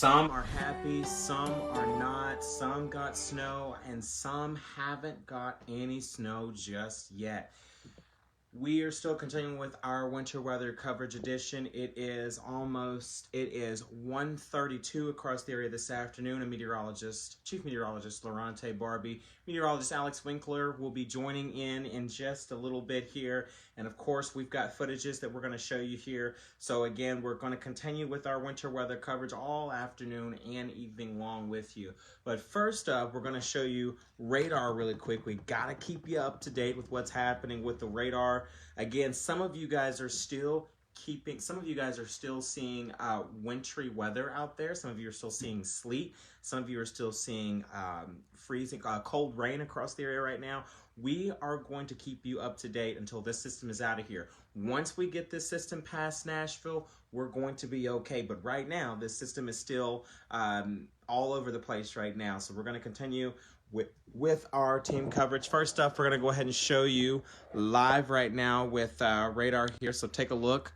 Some are happy, some are not, some got snow, and some haven't got any snow just yet. We are still continuing with our winter weather coverage edition. It is 1:32 across the area this afternoon. Chief Meteorologist Laurente Barbie, Meteorologist Alex Winkler will be joining in just a little bit here. And of course, we've got footages that we're going to show you here. So again, we're going to continue with our winter weather coverage all afternoon and evening long with you. But first up, we're going to show you radar really quick. We got to keep you up to date with what's happening with the radar. Again, some of you guys are still seeing wintry weather out there. Some of you are still seeing sleet. Some of you are still seeing freezing, cold rain across the area right now. We are going to keep you up to date until this system is out of here. Once we get this system past Nashville, we're going to be okay. But right now, this system is still all over the place right now. So we're going to continue with our team coverage. First up, we're going to go ahead and show you live right now with radar here. So take a look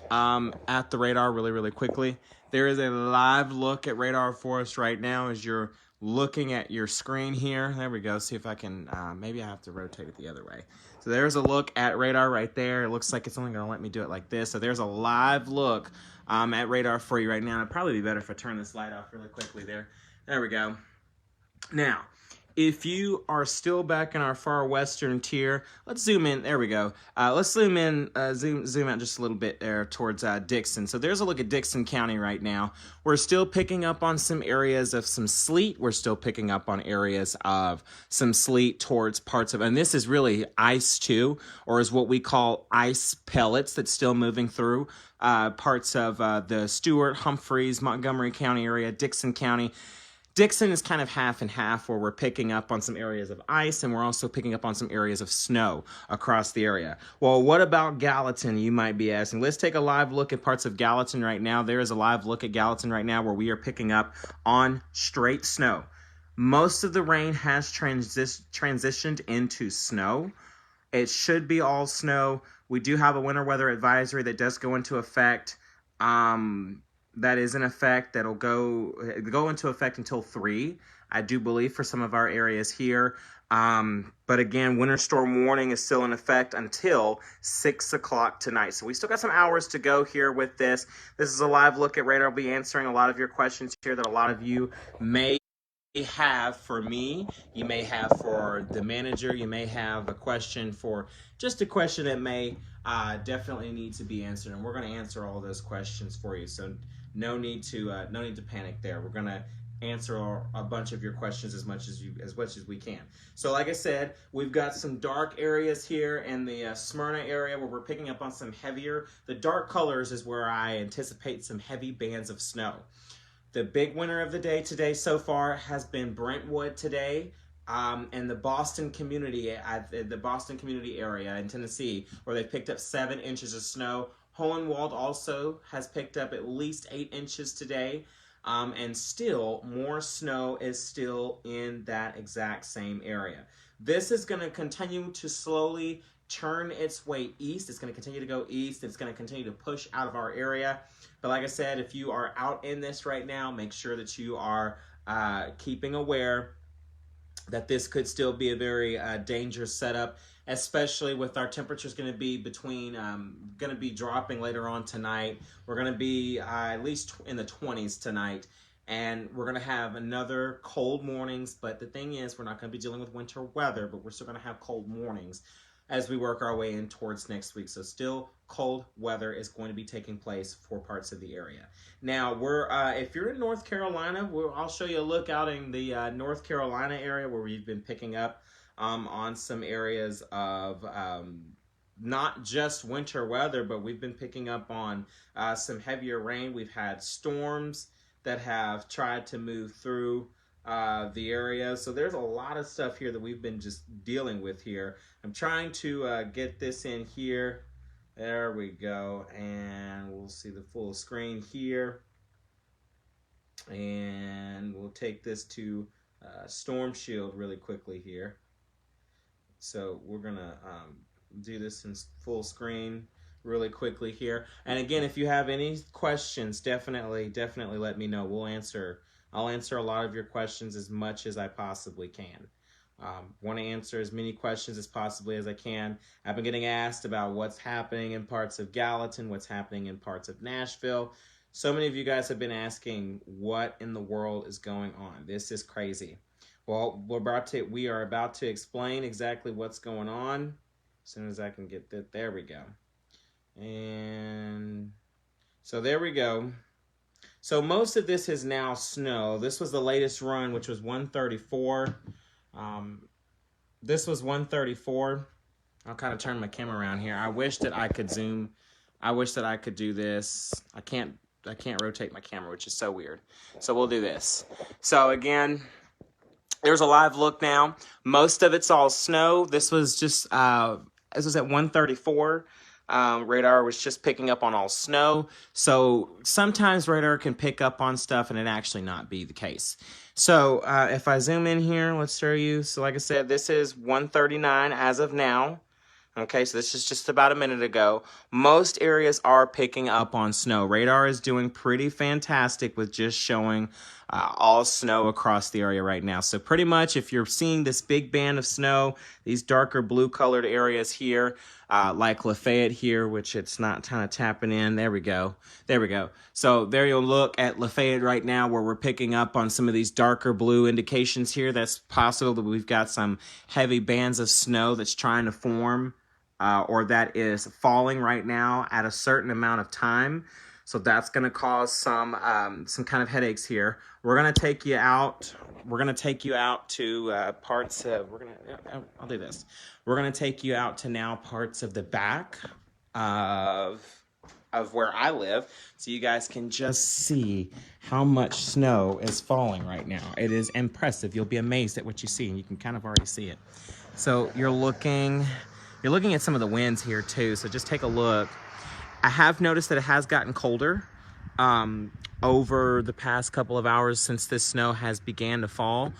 at the radar really quickly. There is a live look at radar for us right now as you're looking at your screen here. There we go. See if I can, maybe I have to rotate it the other way. So there's a look at radar right there. It looks like it's only going to let me do it like this. So there's a live look at radar for you right now. It'd probably be better if I turn this light off really quickly there. There we go. Now, if you are still back in our far western tier, let's zoom in. There we go. Let's zoom in, zoom out just a little bit there towards Dixon. So there's a look at Dixon County right now. We're still picking up on some areas of some sleet. We're still picking up on areas of some sleet towards parts of, and this is really ice too, or is what we call ice pellets that's still moving through parts of the Stewart, Humphreys, Montgomery County area, Dixon County. Dixon is kind of half and half, where we're picking up on some areas of ice and we're also picking up on some areas of snow across the area. Well, what about Gallatin, you might be asking? Let's take a live look at parts of Gallatin right now. There is a live look at Gallatin right now where we are picking up on straight snow. Most of the rain has transitioned into snow. It should be all snow. We do have a winter weather advisory that does go into effect. That is in effect. That'll go into effect until 3, I do believe, for some of our areas here. But again, winter storm warning is still in effect until 6 o'clock tonight. So we still got some hours to go here with this. This is a live look at radar. I'll be answering a lot of your questions here that a lot of you may have for me, you may have for the manager, you may have a question that may definitely need to be answered, and we're going to answer all those questions for you. So no need to panic there. We're going to answer a bunch of your questions as much as we can. So like I said, we've got some dark areas here in the Smyrna area where we're picking up on some heavier. The dark colors is where I anticipate some heavy bands of snow. The big winner of the day today so far has been Brentwood today, and the Boston community area in Tennessee, where they've picked up 7 inches of snow. Hohenwald also has picked up at least 8 inches today, and still more snow is still in that exact same area. This is going to continue to slowly turn its way east. It's going to continue to go east. It's going to continue to push out of our area. But like I said, if you are out in this right now, make sure that you are keeping aware that this could still be a very dangerous setup, especially with our temperatures going to be dropping later on tonight. We're going to be at least in the 20s tonight. And we're going to have another cold mornings. But the thing is, we're not going to be dealing with winter weather, but we're still going to have cold mornings as we work our way in towards next week. So still cold weather is going to be taking place for parts of the area. Now, if you're in North Carolina, I'll show you a look out in the North Carolina area where we've been picking up on some areas of not just winter weather, but we've been picking up on some heavier rain. We've had storms that have tried to move through the area. So there's a lot of stuff here that we've been just dealing with here. I'm trying to get this in here. There we go. And we'll see the full screen here. And we'll take this to Storm Shield really quickly here. So we're going to do this in full screen really quickly here. And again, if you have any questions, definitely let me know. I'll answer a lot of your questions as much as I possibly can. Want to answer as many questions as possibly as I can. I've been getting asked about what's happening in parts of Gallatin, what's happening in parts of Nashville. So many of you guys have been asking what in the world is going on. This is crazy. Well, we are about to explain exactly what's going on. As soon as I can get that, there we go. And so there we go. So most of this is now snow. This was the latest run, which was 134. This was 134. I'll kind of turn my camera around here. I wish that I could zoom. I wish that I could do this. I can't rotate my camera, which is so weird. So we'll do this. So again, there's a live look now. Most of it's all snow. This was just, this was at 134. Radar was just picking up on all snow. So sometimes radar can pick up on stuff and it actually not be the case. So if I zoom in here, let's show you. So like I said, this is 139 as of now. Okay, so this is just about a minute ago. Most areas are picking up on snow. Radar is doing pretty fantastic with just showing all snow across the area right now. So pretty much if you're seeing this big band of snow, these darker blue colored areas here, like Lafayette here, which it's not kind of tapping in. There we go. There we go. So there you'll look at Lafayette right now where we're picking up on some of these darker blue indications here. That's possible that we've got some heavy bands of snow that's trying to form. Or that is falling right now at a certain amount of time. So that's going to cause some kind of headaches here. We're going to take you out. We're going to take you out to parts of, I'll do this. We're going to take you out to now parts of the back of where I live. So you guys can just see how much snow is falling right now. It is impressive. You'll be amazed at what you see, and you can kind of already see it. So you're looking at some of the winds here too, so just take a look. I have noticed that it has gotten colder over the past couple of hours since this snow has began to fall.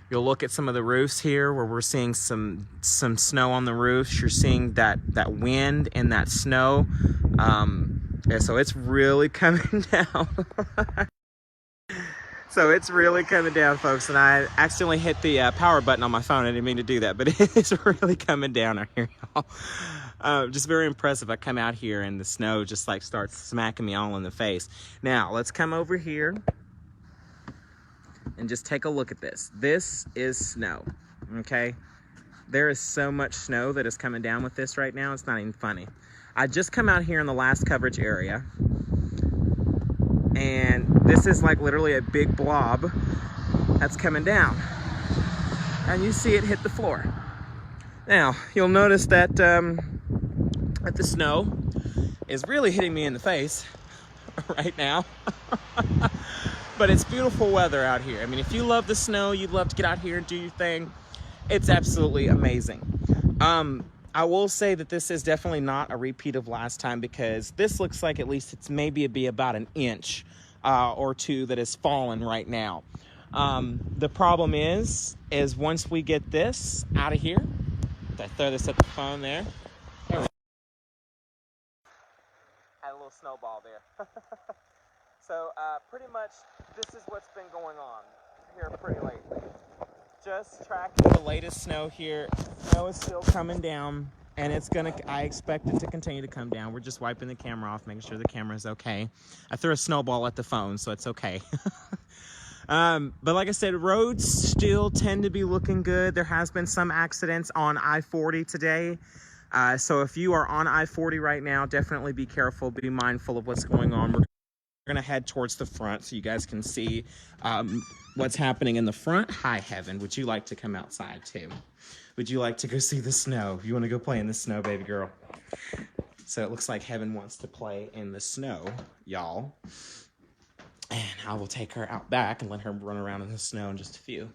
You'll look at some of the roofs here where we're seeing some snow on the roofs. You're seeing that wind and that snow. Yeah, so it's really coming down. So it's really coming down, folks, and I accidentally hit the power button on my phone. I didn't mean to do that, but it's really coming down out here, y'all. Just very impressive. I come out here and the snow just like starts smacking me all in the face. Now, let's come over here and just take a look at this. This is snow, okay? There is so much snow that is coming down with this right now. It's not even funny. I just come out here in the last coverage area, and this is like literally a big blob that's coming down, and you see it hit the floor. Now you'll notice that that the snow is really hitting me in the face right now. But it's beautiful weather out here. I mean, if you love the snow, you'd love to get out here and do your thing. It's absolutely amazing. I will say that this is definitely not a repeat of last time, because this looks like at least it's maybe be about an inch or two that is fallen right now. The problem is once we get this out of here, I throw this at the phone there. Had a little snowball there. So pretty much this is what's been going on here pretty lately. Just tracking the latest snow here. Snow is still coming down, and I expect it to continue to come down. We're just wiping the camera off, making sure the camera's okay. I threw a snowball at the phone, so it's okay. But like I said, roads still tend to be looking good. There has been some accidents on I-40 today. So if you are on I-40 right now, definitely be careful, be mindful of what's going on. We're gonna head towards the front so you guys can see what's happening in the front. Hi, Heaven. Would you like to come outside too? Would you like to go see the snow? You want to go play in the snow, baby girl? So it looks like Heaven wants to play in the snow, y'all. And I will take her out back and let her run around in the snow in just a few.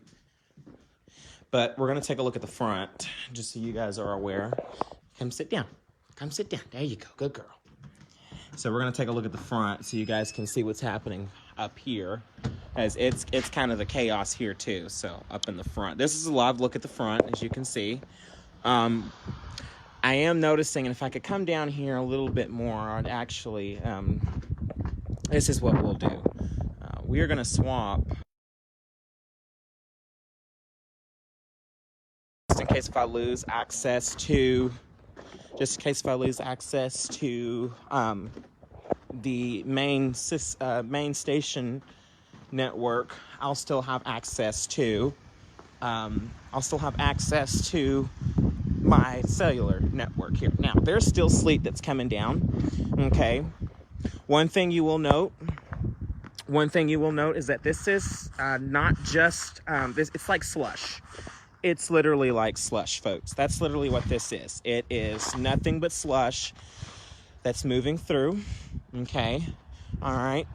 But we're going to take a look at the front, just so you guys are aware. Come sit down. Come sit down. There you go. Good girl. So we're going to take a look at the front so you guys can see what's happening up here, as it's kind of the chaos here too. So up in the front, this is a live look at the front, as you can see. I am noticing, and if I could come down here a little bit more, I'd actually, this is what we'll do. We are going to swap, just in case if I lose access to, the main station network. I'll still have access to my cellular network here. Now, there's still sleet that's coming down, okay? One thing you will note is that this is not just, it's like slush. It's literally like slush, folks. That's literally what this is. It is nothing but slush that's moving through, okay? All right?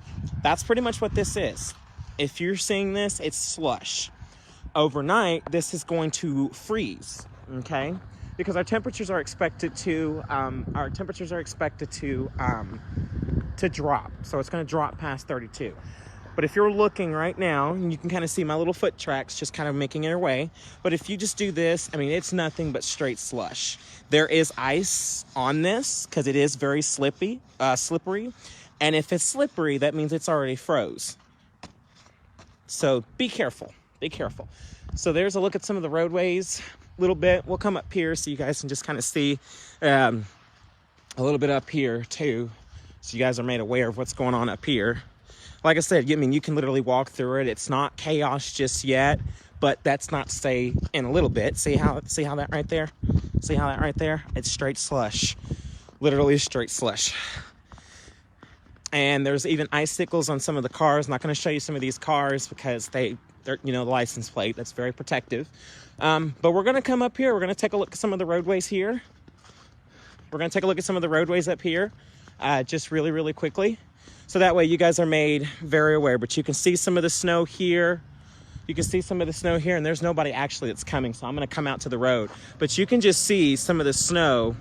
That's pretty much what this is. If you're seeing this, it's slush. Overnight, this is going to freeze, okay? Because our temperatures are expected to drop. So it's going to drop past 32. But if you're looking right now, and you can kind of see my little foot tracks just kind of making their way. But if you just do this, I mean, it's nothing but straight slush. There is ice on this because it is very slippery. And if it's slippery, that means it's already froze. So be careful. Be careful. So there's a look at some of the roadways a little bit. We'll come up here so you guys can just kind of see a little bit up here too. So you guys are made aware of what's going on up here. Like I said, I mean, you can literally walk through it. It's not chaos just yet, but that's not to say in a little bit. See how that right there? See how that right there? It's straight slush. Literally straight slush. And there's even icicles on some of the cars. I'm not going to show you some of these cars because they're, you know, the license plate. That's very protective. But we're going to come up here. We're going to take a look at some of the roadways here. We're going to take a look at some of the roadways up here just really, really quickly. So that way you guys are made very aware. But you can see some of the snow here. You can see some of the snow here, and there's nobody actually that's coming. So I'm going to come out to the road. But you can just see some of the snow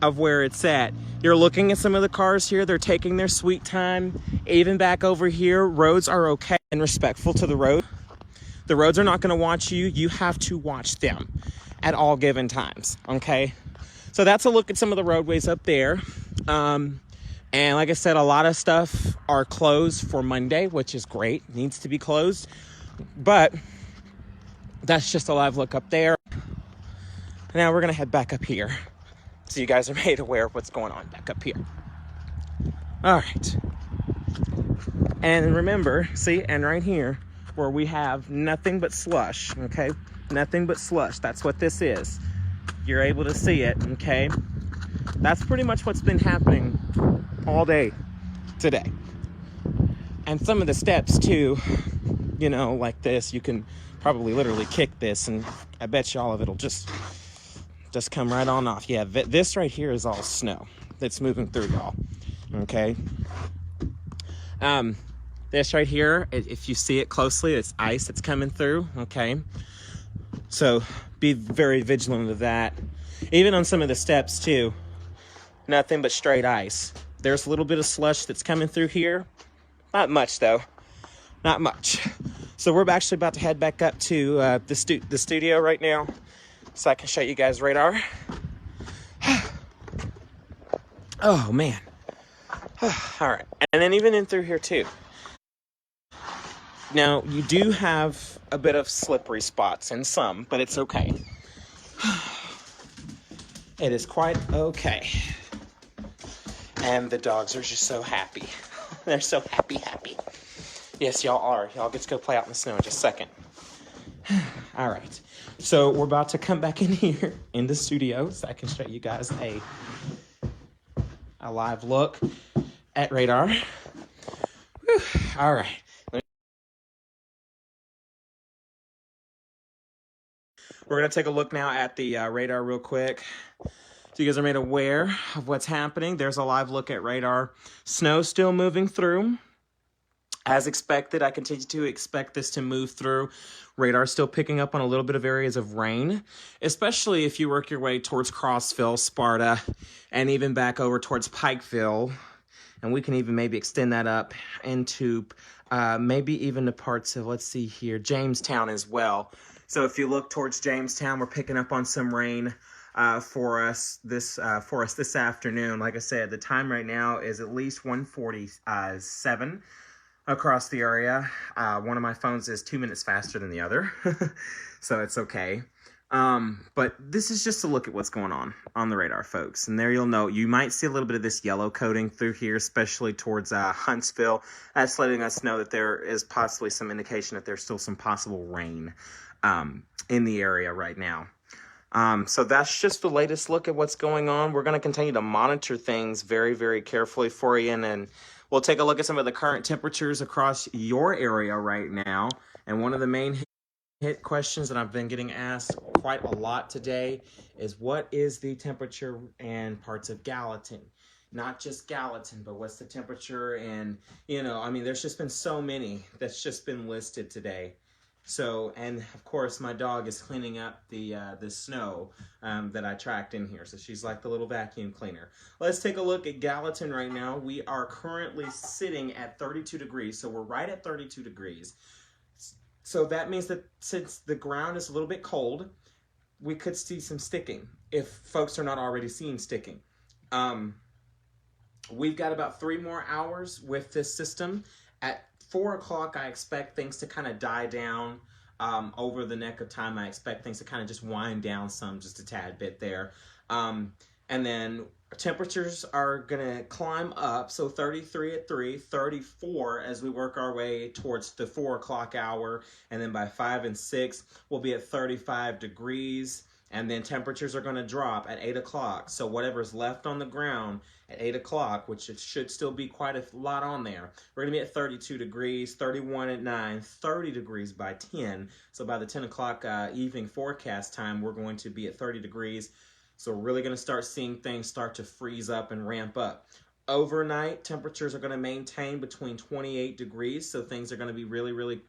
of where it's at. You're looking at some of the cars here. They're taking their sweet time. Even back over here, roads are okay and respectful to the road. The roads are not going to watch you. You have to watch them at all given times, okay? So that's a look at some of the roadways up there. And like I said, a lot of stuff are closed for Monday, which is great. Needs to be closed. But that's just a live look up there. Now we're going to head back up here so you guys are made aware of what's going on back up here. All right. And remember, see, and right here where we have nothing but slush, okay? Nothing but slush. That's what this is. You're able to see it, okay? That's pretty much what's been happening all day today. And some of the steps too, you know, like this, you can probably literally kick this and I bet you all of it'll just come right on off. Yeah, this right here is all snow that's moving through, y'all. Okay. This right here, if you see it closely, it's ice that's coming through. Okay. So be very vigilant of that. Even on some of the steps too, nothing but straight ice. There's a little bit of slush that's coming through here. Not much though, not much. So we're actually about to head back up to the studio right now so I can show you guys radar. Oh man. All right, and then even in through here too. Now you do have a bit of slippery spots in some, but it's okay. It is quite okay. And the dogs are just so happy. They're so happy. Yes, y'all are. Y'all get to go play out in the snow in just a second. All right. So we're about to come back in here in the studio so I can show you guys a live look at radar. Whew. All right. We're going to take a look now at the radar real quick. So you guys are made aware of what's happening. There's a live look at radar. Snow still moving through. As expected, I continue to expect this to move through. Radar still picking up on a little bit of areas of rain, especially if you work your way towards Crossville, Sparta, and even back over towards Pikeville. And we can even maybe extend that up into maybe even the parts of, let's see here, Jamestown as well. So if you look towards Jamestown, we're picking up on some rain. for us this afternoon. Like I said, the time right now is at least 1:47 across the area. One of my phones is 2 minutes faster than the other, so it's okay. But this is just a look at what's going on the radar, folks. And there you'll know, you might see a little bit of this yellow coating through here, especially towards Huntsville. That's letting us know that there is possibly some indication that there's still some possible rain in the area right now. So that's just the latest look at what's going on. We're going to continue to monitor things very, very carefully for you. And then we'll take a look at some of the current temperatures across your area right now. And one of the main hit questions that I've been getting asked quite a lot today is, what is the temperature in parts of Gallatin? Not just Gallatin, but what's the temperature? And, you know, I mean, there's just been so many that's just been listed today. So, and of course, my dog is cleaning up the snow that I tracked in here. So she's like the little vacuum cleaner. Let's take a look at Gallatin right now. We are currently sitting at 32 degrees. So we're right at 32 degrees. So that means that since the ground is a little bit cold, we could see some sticking if folks are not already seeing sticking. We've got about 3 more hours with this system. At 4 o'clock, I expect things to kind of die down. Over the neck of time, I expect things to kind of just wind down some, just a tad bit there. And then temperatures are going to climb up. So 33 at 3, 34 as we work our way towards the 4 o'clock hour. And then by 5 and 6, we'll be at 35 degrees. And then temperatures are going to drop at 8 o'clock. So whatever's left on the ground at 8 o'clock, which it should still be quite a lot on there, we're going to be at 32 degrees, 31 at 9, 30 degrees by 10. So by the 10 o'clock evening forecast time, we're going to be at 30 degrees. So we're really going to start seeing things start to freeze up and ramp up. Overnight, temperatures are going to maintain between 28 degrees. So things are going to be really, really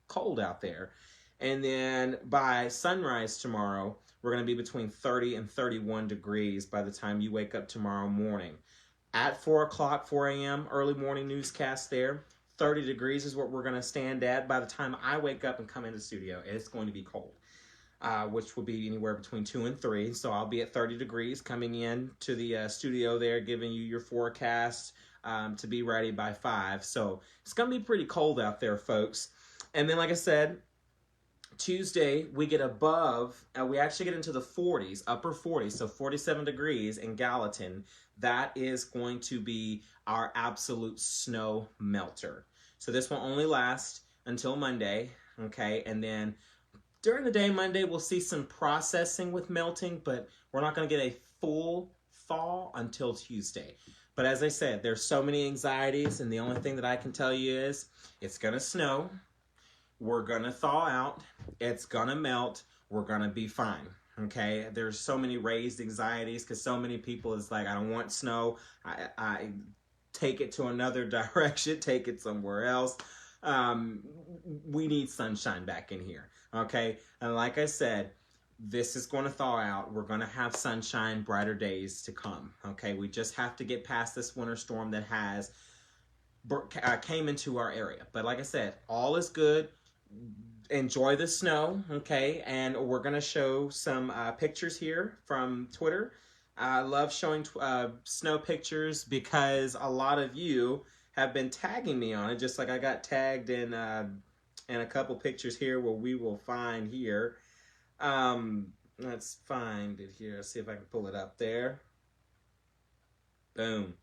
cold out there. And then by sunrise tomorrow, we're going to be between 30 and 31 degrees by the time you wake up tomorrow morning. At 4 o'clock, 4 a.m., early morning newscast there, 30 degrees is what we're going to stand at. By the time I wake up and come into the studio, it's going to be cold, which will be anywhere between 2 and 3. So I'll be at 30 degrees coming in to the studio there, giving you your forecast to be ready by 5. So it's going to be pretty cold out there, folks. And then, like I said, Tuesday, we get above, we actually get into the 40s, upper 40s, so 47 degrees in Gallatin. That is going to be our absolute snow melter. So this will only last until Monday, okay? And then during the day, Monday, we'll see some processing with melting, but we're not going to get a full thaw until Tuesday. But as I said, there's so many anxieties, and the only thing that I can tell you is it's going to snow. We're going to thaw out. It's going to melt. We're going to be fine. Okay? There's so many raised anxieties because so many people is like, I don't want snow. I take it to another direction. Take it somewhere else. We need sunshine back in here. Okay? And like I said, this is going to thaw out. We're going to have sunshine, brighter days to come. Okay? We just have to get past this winter storm that has came into our area. But like I said, all is good. Enjoy the snow, okay? And we're going to show some pictures here from Twitter. I love showing snow pictures because a lot of you have been tagging me on it, just like I got tagged in a couple pictures here where we will find here. Let's find it here. Let's see if I can pull it up there. Boom.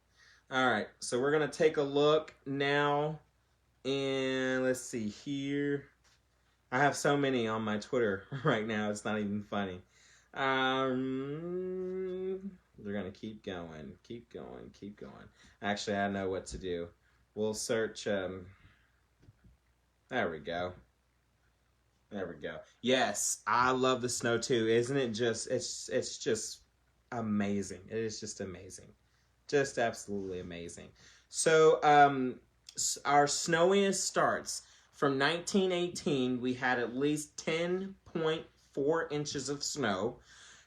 All right, so we're going to take a look now, and let's see here. I have so many on my Twitter right now, it's not even funny. They're going to keep going, keep going, keep going. Actually, I know what to do. We'll search, there we go. There we go. Yes, I love the snow too. Isn't it just, it's just amazing. It is just amazing. Just absolutely amazing. So our snowiest starts from 1918. We had at least 10.4 inches of snow.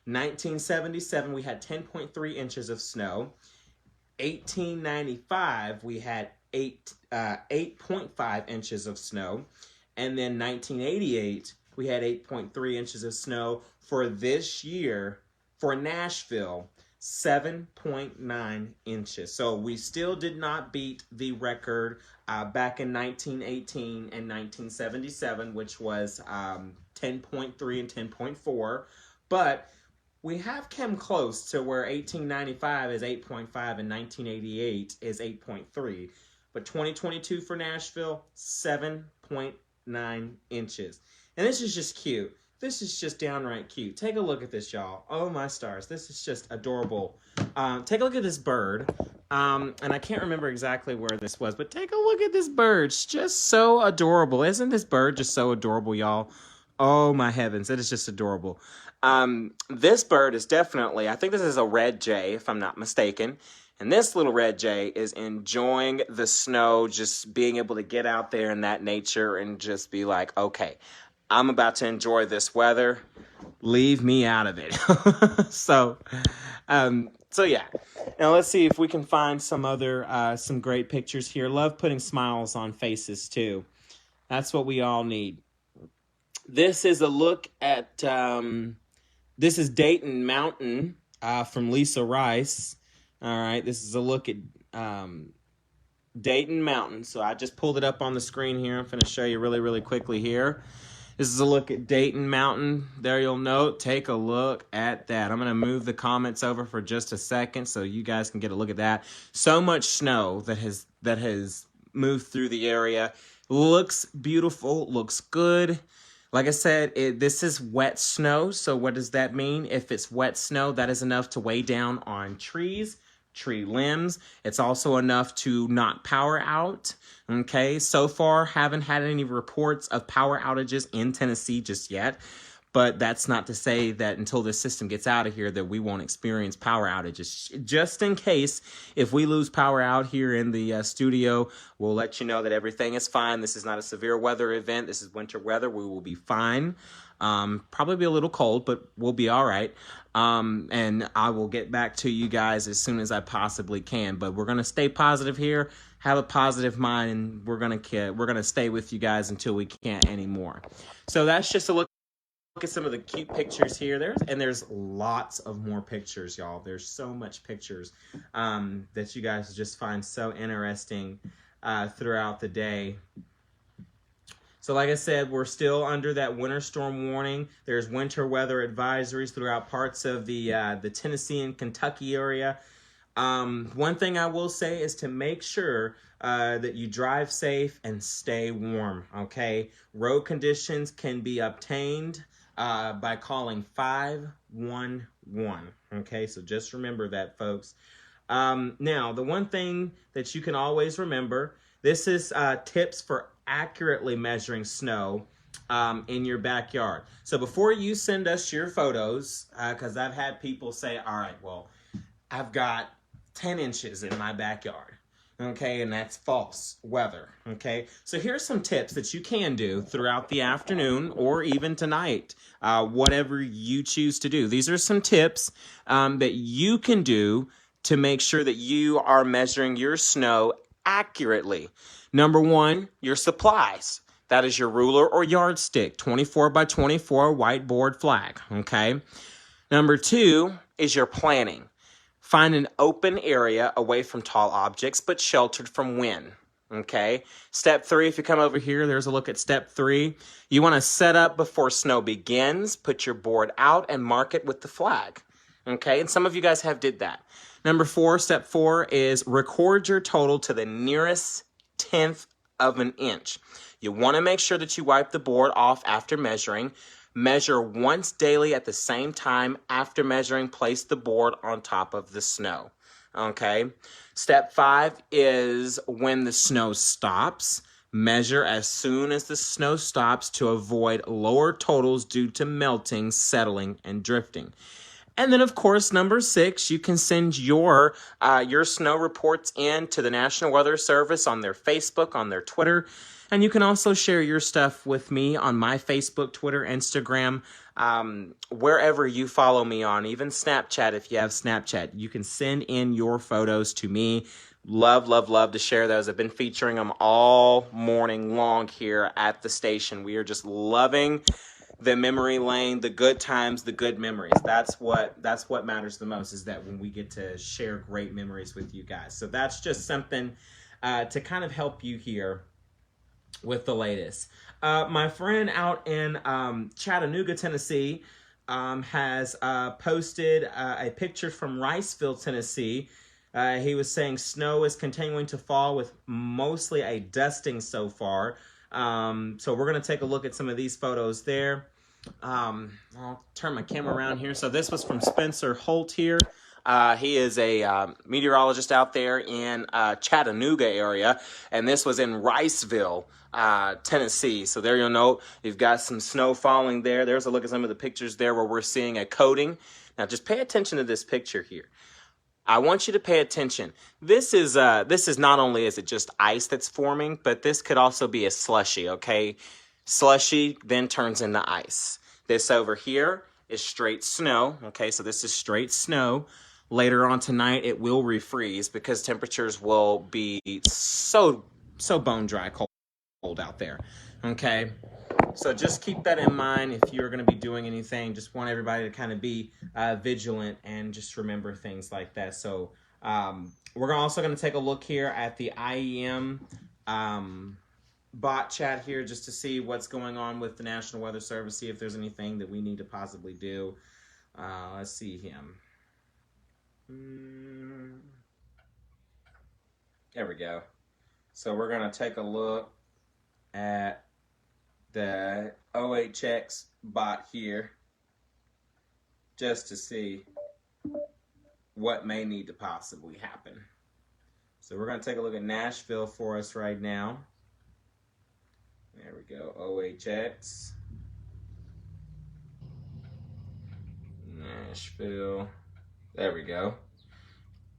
1977, we had 10.3 inches of snow. 1895, we had 8.5 inches of snow. And then 1988, we had 8.3 inches of snow. For this year, for Nashville, 7.9 inches. So we still did not beat the record back in 1918 and 1977, which was 10.3 and 10.4. But we have come close to where 1895 is 8.5 and 1988 is 8.3. But 2022 for Nashville, 7.9 inches. And this is just cute. This is just downright cute. Take a look at this, y'all. Oh, my stars. This is just adorable. Take a look at this bird. And I can't remember exactly where this was, but take a look at this bird. It's just so adorable. Isn't this bird just so adorable, y'all? Oh, my heavens. It is just adorable. This bird is definitely, I think this is a red jay, if I'm not mistaken. And this little red jay is enjoying the snow, just being able to get out there in that nature and just be like, okay, I'm about to enjoy this weather. Leave me out of it. So yeah. Now let's see if we can find some other, some great pictures here. Love putting smiles on faces too. That's what we all need. This is a look at, this is Dayton Mountain from Lisa Rice. All right, this is a look at Dayton Mountain. So I just pulled it up on the screen here. I'm going to show you really, really quickly here. This is a look at Dayton Mountain. There you'll note, take a look at that. I'm going to move the comments over for just a second so you guys can get a look at that. So much snow that has moved through the area. Looks beautiful, looks good. Like I said, this is wet snow. So what does that mean? If it's wet snow, that is enough to weigh down on trees, tree limbs. It's also enough to knock power out. Okay, so far haven't had any reports of power outages in Tennessee just yet, but that's not to say that until this system gets out of here that we won't experience power outages. Just in case, if we lose power out here in the studio, we'll let you know that everything is fine. This is not a severe weather event. This is winter weather. We will be fine. Probably be a little cold, but we'll be all right. And I will get back to you guys as soon as I possibly can. But we're gonna stay positive here, have a positive mind, and we're gonna stay with you guys until we can't anymore. So that's just a look at some of the cute pictures here. There's lots of more pictures, y'all. There's so much pictures that you guys just find so interesting throughout the day. So like I said, we're still under that winter storm warning. There's winter weather advisories throughout parts of the Tennessee and Kentucky area. One thing I will say is to make sure that you drive safe and stay warm, okay? Road conditions can be obtained by calling 511, okay? So just remember that, folks. Now, the one thing that you can always remember, this is tips for accurately measuring snow in your backyard. So before you send us your photos, because I've had people say, all right, well, I've got 10 inches in my backyard, okay, and that's false weather, okay? So here's some tips that you can do throughout the afternoon or even tonight, whatever you choose to do. These are some tips that you can do to make sure that you are measuring your snow accurately. Number one, your supplies. That is your ruler or yardstick, 24 by 24 whiteboard flag, okay? Number two is your planning. Find an open area away from tall objects, but sheltered from wind, okay? Step three, if you come over here, there's a look at step three. You want to set up before snow begins, put your board out, and mark it with the flag, okay? And some of you guys have did that. Number four, step four is record your total to the nearest 1/10 of an inch. You want to make sure that you wipe the board off after measuring. Measure once daily at the same time after measuring. Place the board on top of the snow. Okay. Step five is when the snow stops. Measure as soon as the snow stops to avoid lower totals due to melting, settling, and drifting. And then, of course, number six, you can send your snow reports in to the National Weather Service on their Facebook, on their Twitter. And you can also share your stuff with me on my Facebook, Twitter, Instagram, wherever you follow me on, even Snapchat if you have Snapchat. You can send in your photos to me. Love, love, love to share those. I've been featuring them all morning long here at the station. We are just loving the memory lane, the good times, the good memories. That's what matters the most, is that when we get to share great memories with you guys. So that's just something to kind of help you here with the latest. My friend out in Chattanooga, Tennessee, has posted a picture from Riceville, Tennessee. He was saying snow is continuing to fall with mostly a dusting so far. So we're going to take a look at some of these photos there. I'll turn my camera around here. So this was from Spencer Holt here. He is a meteorologist out there in Chattanooga area, and this was in Riceville, Tennessee. So there you'll note you've got some snow falling there. There's a look at some of the pictures there where we're seeing a coating. Now just pay attention to this picture here. I want you to pay attention. This is not only is it just ice that's forming, but this could also be a slushy, okay? Slushy then turns into ice. This over here is straight snow, okay? So this is straight snow. Later on tonight, it will refreeze because temperatures will be so bone dry cold out there, okay? So just keep that in mind if you're going to be doing anything. Just want everybody to kind of be vigilant and just remember things like that. So we're also going to take a look here at the IEM bot chat here just to see what's going on with the National Weather Service, see if there's anything that we need to possibly do. Let's see him. There we go. So we're going to take a look at the OHX bot here just to see what may need to possibly happen. So we're going to take a look at Nashville for us right now. There we go, OHX. Nashville. There we go.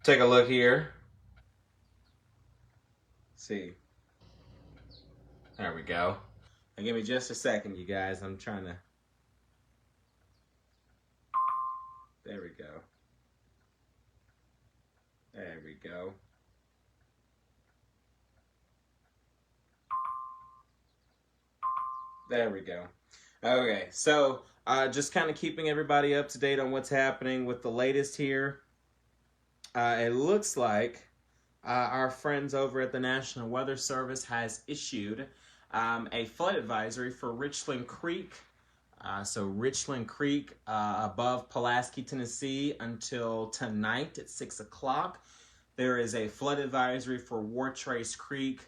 Take a look here. See. There we go. Now give me just a second, you guys. I'm trying to... There we go. There we go. There we go. Okay, so just kind of keeping everybody up to date on what's happening with the latest here. It looks like our friends over at the National Weather Service has issued a flood advisory for Richland Creek. So Richland Creek above Pulaski, Tennessee until tonight at 6 o'clock. There is a flood advisory for Wartrace Creek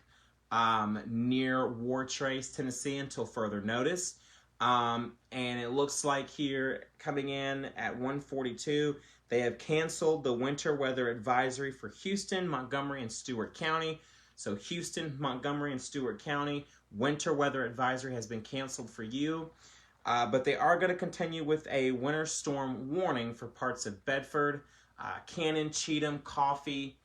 near Wartrace, Tennessee until further notice. And it looks like here coming in at 1:42, they have canceled the winter weather advisory for Houston, Montgomery, and Stewart County. So Houston, Montgomery, and Stewart County, winter weather advisory has been canceled for you. But they are going to continue with a winter storm warning for parts of Bedford, Cannon, Cheatham, Coffee,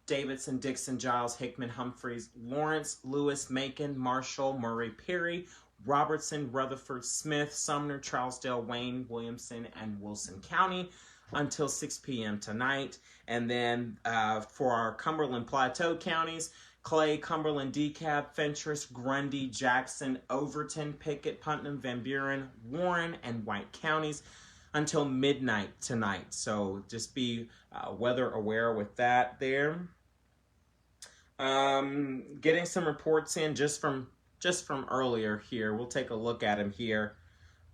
Davidson, Dixon, Giles, Hickman, Humphreys, Lawrence, Lewis, Macon, Marshall, Murray, Perry, Robertson, Rutherford, Smith, Sumner, Trousdale, Wayne, Williamson, and Wilson County until 6 p.m. tonight. And then for our Cumberland Plateau counties, Clay, Cumberland, DeKalb, Fentress, Grundy, Jackson, Overton, Pickett, Putnam, Van Buren, Warren, and White counties until midnight tonight. So just be weather aware with that there. Getting some reports in just from earlier here. We'll take a look at them here.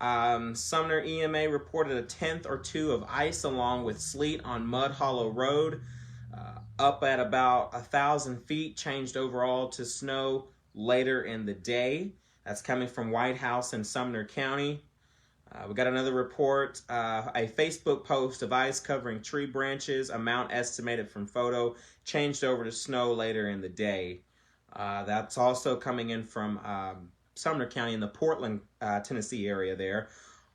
Sumner EMA reported a tenth or two of ice along with sleet on Mud Hollow Road. Up at about 1,000 feet, changed overall to snow later in the day. That's coming from White House in Sumner County. We got another report, a Facebook post of ice covering tree branches, amount estimated from photo, changed over to snow later in the day. That's also coming in from Sumner County in the Portland, Tennessee area there.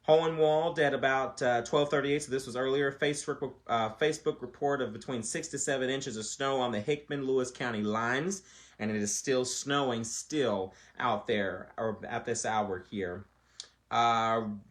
Hohenwald at about 12:38, so this was earlier, Facebook report of between 6 to 7 inches of snow on the Hickman-Lewis County lines, and it is still snowing out there or at this hour here.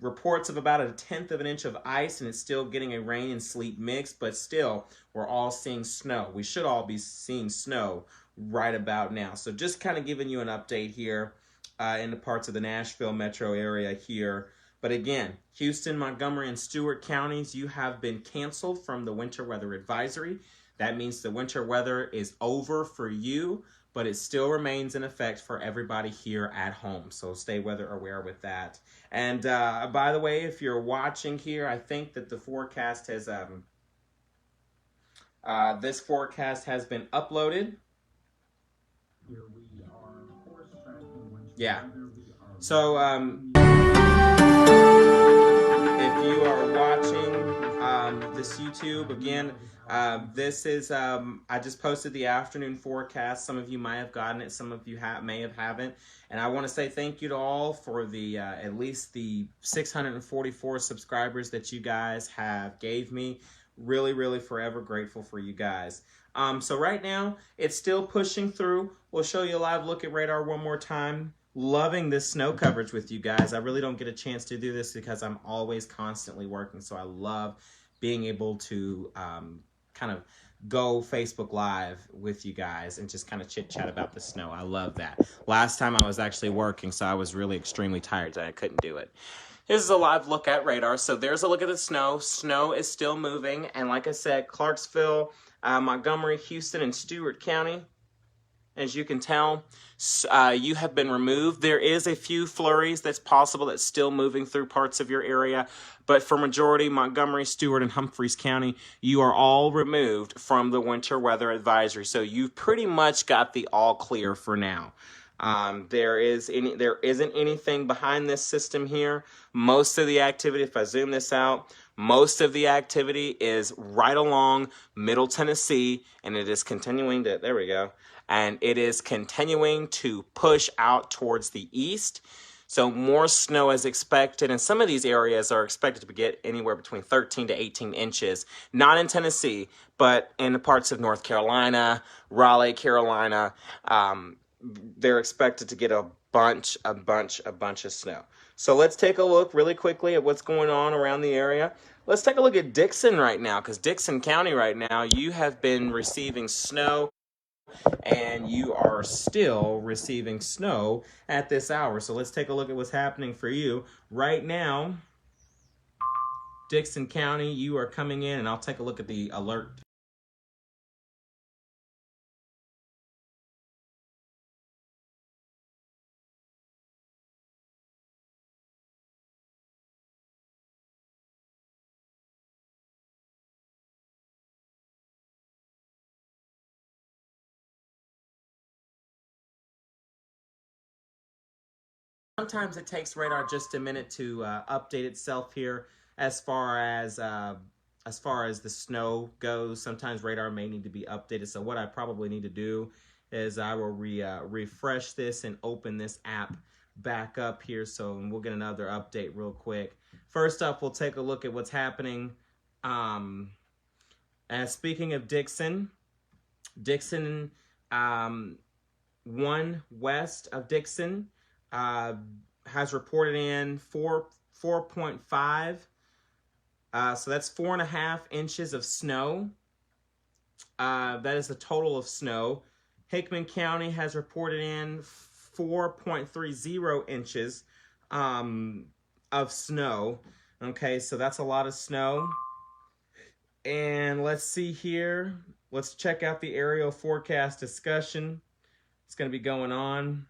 Reports of about a tenth of an inch of ice, and it's still getting a rain and sleet mix, but still, we're all seeing snow. We should all be seeing snow right about now. So just kind of giving you an update here in the parts of the Nashville metro area here. But again, Houston, Montgomery, and Stewart counties, you have been canceled from the winter weather advisory. That means the winter weather is over for you, but it still remains in effect for everybody here at home. So stay weather aware with that. And by the way, if you're watching here, I think that the forecast has, this forecast has been uploaded. Here we are, of course, tracking winter weather. So, if you are watching this YouTube, again, this is, I just posted the afternoon forecast. Some of you might have gotten it, some of you may have haven't. And I want to say thank you to all for the, at least the 644 subscribers that you guys have gave me. Really, really forever grateful for you guys. So right now, it's still pushing through. We'll show you a live look at radar one more time. Loving this snow coverage with you guys. I really don't get a chance to do this because I'm always constantly working. So I love being able to kind of go Facebook Live with you guys and just kind of chit chat about the snow. I love that. Last time I was actually working, so I was really extremely tired, so I couldn't do it. This is a live look at radar. So there's a look at the snow. Snow is still moving. And like I said, Clarksville, Montgomery, Houston, and Stewart County, as you can tell, you have been removed. There is a few flurries that's possible that's still moving through parts of your area. But for majority, Montgomery, Stewart, and Humphreys County, you are all removed from the winter weather advisory. So you've pretty much got the all clear for now. There isn't anything behind this system here. Most of the activity, if I zoom this out, most of the activity is right along Middle Tennessee, and it is continuing to, there we go, and it is continuing to push out towards the east. So more snow is expected, and some of these areas are expected to get anywhere between 13 to 18 inches, not in Tennessee, but in the parts of North Carolina, Raleigh, Carolina. They're expected to get a bunch of snow. So let's take a look really quickly at what's going on around the area. Let's take a look at Dixon right now, because Dixon County right now, you have been receiving snow, and you are still receiving snow at this hour. So let's take a look at what's happening for you right now. Dixon County, you are coming in, and I'll take a look at the alert. Sometimes it takes radar just a minute to update itself here as far as the snow goes. Sometimes radar may need to be updated. So what I probably need to do is I will refresh this and open this app back up here, so we'll get another update real quick. First up, we'll take a look at what's happening. And speaking of Dixon, one west of Dixon has reported in 4.5. So that's 4.5 inches of snow. That is the total of snow. Hickman County has reported in 4.30 inches of snow. Okay, so that's a lot of snow. And let's see here. Let's check out the aerial forecast discussion. It's going to be going on.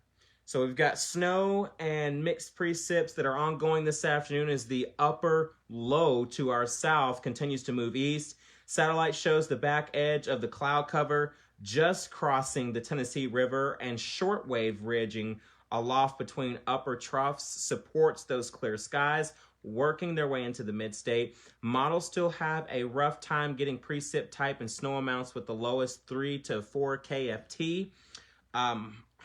So we've got snow and mixed precipits that are ongoing this afternoon as the upper low to our south continues to move east. Satellite shows the back edge of the cloud cover just crossing the Tennessee River, and shortwave ridging aloft between upper troughs supports those clear skies, working their way into the mid-state. Models still have a rough time getting precip type and snow amounts with the lowest 3 to 4 KFT.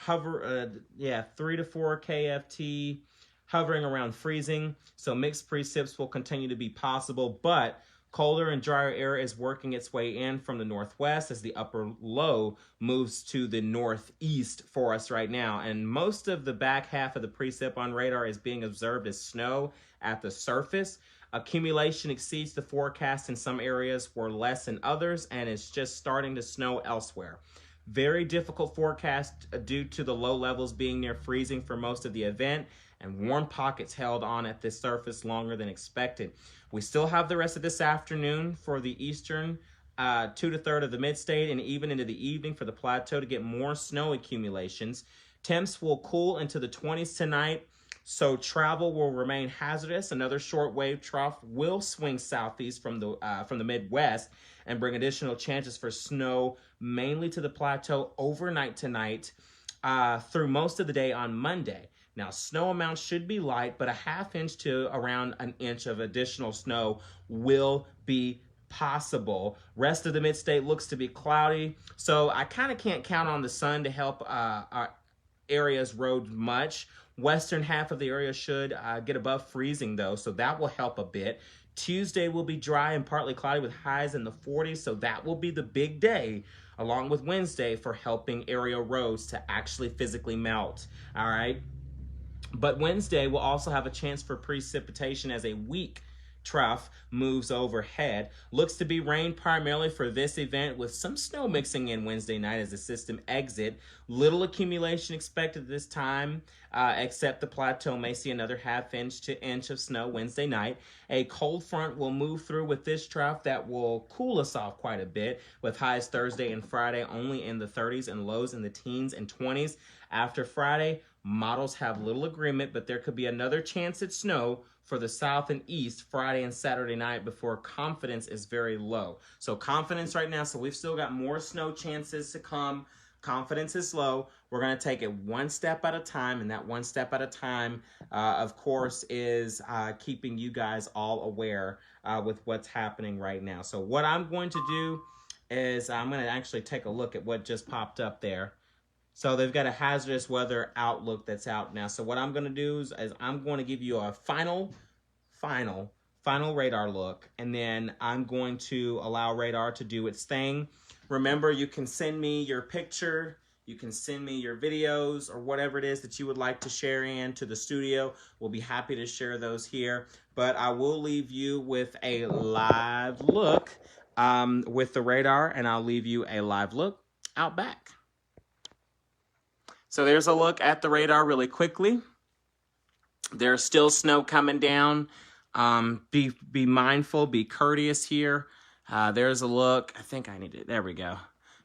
3 to 4 KFT, hovering around freezing. So mixed precipits will continue to be possible, but colder and drier air is working its way in from the northwest as the upper low moves to the northeast for us right now. And most of the back half of the precip on radar is being observed as snow at the surface. Accumulation exceeds the forecast in some areas, where less in others, and it's just starting to snow elsewhere. Very difficult forecast due to the low levels being near freezing for most of the event, and warm pockets held on at this surface longer than expected. We still have the rest of this afternoon for the eastern 2 to 3 of the mid-state, and even into the evening for the plateau to get more snow accumulations. Temps will cool into the 20s tonight, so travel will remain hazardous. Another short wave trough will swing southeast from the Midwest and bring additional chances for snow, mainly to the plateau overnight tonight through most of the day on Monday. Now, snow amounts should be light, but a ½ inch to around an inch of additional snow will be possible. Rest of the mid-state looks to be cloudy, so I kind of can't count on the sun to help our area's road much. Western half of the area should get above freezing, though, so that will help a bit. Tuesday will be dry and partly cloudy with highs in the 40s, so that will be the big day, along with Wednesday, for helping area roads to actually physically melt. All right. But Wednesday will also have a chance for precipitation as a weak trough moves overhead. Looks to be rain primarily for this event, with some snow mixing in Wednesday night as the system exit. Little accumulation expected this time, except the plateau may see another ½ inch to inch of snow Wednesday night. A cold front will move through with this trough that will cool us off quite a bit, with highs Thursday and Friday only in the 30s and lows in the teens and 20s. After Friday, models have little agreement, but there could be another chance at snow for the south and east Friday and Saturday night before confidence is very low. So confidence right now, so we've still got more snow chances to come. Confidence is low. We're going to take it one step at a time, and that one step at a time, of course, is keeping you guys all aware with what's happening right now. So what I'm going to do is I'm going to actually take a look at what just popped up there. So they've got a hazardous weather outlook that's out now. So what I'm going to do is I'm going to give you a final radar look, and then I'm going to allow radar to do its thing. Remember, you can send me your picture, you can send me your videos, or whatever it is that you would like to share into the studio. We'll be happy to share those here. But I will leave you with a live look with the radar, and I'll leave you a live look out back. So there's a look at the radar really quickly. There's still snow coming down. Be mindful, be courteous here. There's a look. I think I need it. There we go.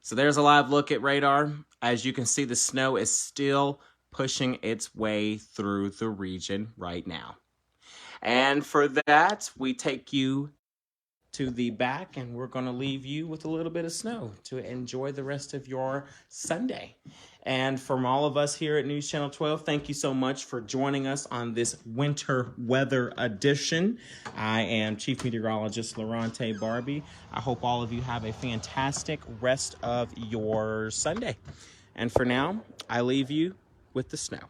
So there's a live look at radar. As you can see, the snow is still pushing its way through the region right now. And for that, we take you to the back, and we're going to leave you with a little bit of snow to enjoy the rest of your Sunday. And from all of us here at News Channel 12, thank you so much for joining us on this winter weather edition. I am Chief Meteorologist Laurente Barbie. I hope all of you have a fantastic rest of your Sunday. And for now, I leave you with the snow.